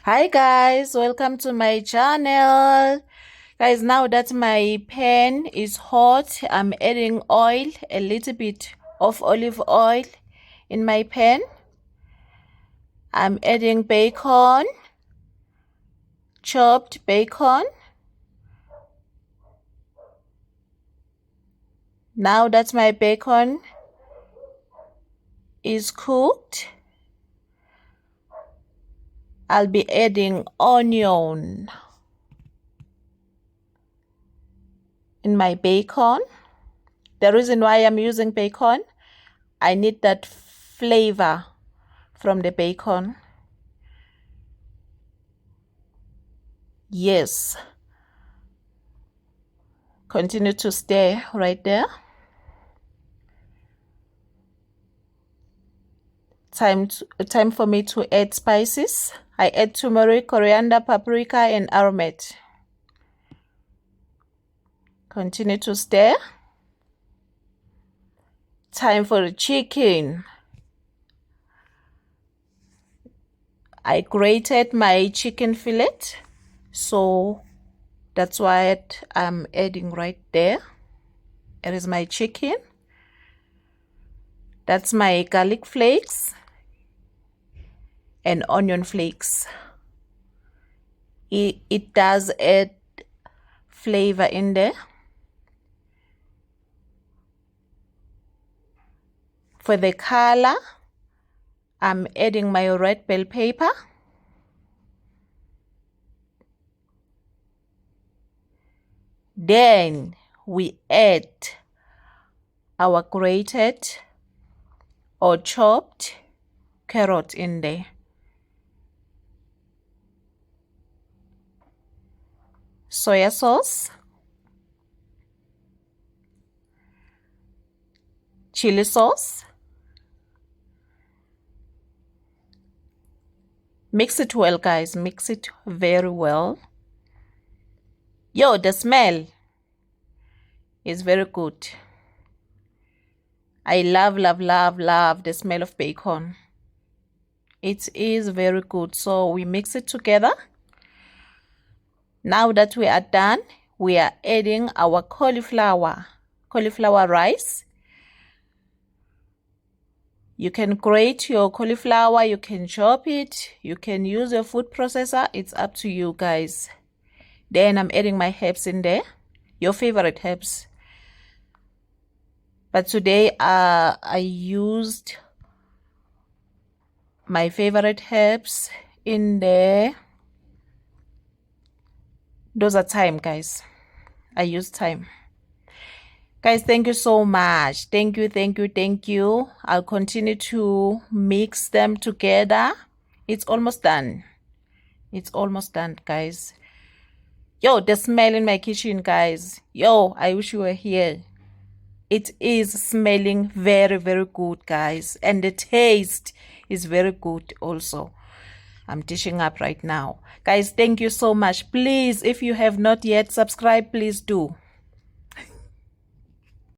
Hi guys, welcome to my channel. Guys, now that my pan is hot, I'm adding oil, a little bit of olive oil in my pan. I'm adding bacon, chopped bacon. Now that my bacon is cooked, I'll be adding onion in my bacon. The reason why I'm using bacon, I need that flavor from the bacon. Yes. Continue to stir right there. Time for me to add spices. I add turmeric, coriander, paprika, and aromat. Continue to stir. Time for the chicken. I grated my chicken fillet, so that's what I'm adding right there. It is my chicken. That's my garlic flakes and onion flakes. It does add flavor in there. For the color, I'm adding my red bell pepper. Then we add our grated or chopped carrot in there. Soya sauce, chili sauce. Mix it well, guys. Mix it very well. Yo, the smell is very good. I love the smell of bacon. It is very good. So we mix it together. Now that we are done, we are adding our cauliflower rice. You can grate your cauliflower, you can chop it, you can use a food processor. It's up to you guys. Then I'm adding my herbs in there, your favorite herbs. But today I used my favorite herbs in there. Those are thyme, guys. I use thyme. Guys, thank you so much. Thank you. I'll continue to mix them together. It's almost done. It's almost done, guys. Yo, the smell in my kitchen, guys. Yo, I wish you were here. It is smelling very good, guys. And the taste is very good also. I'm dishing up right now. Guys, thank you so much. Please, if you have not yet subscribed, please do.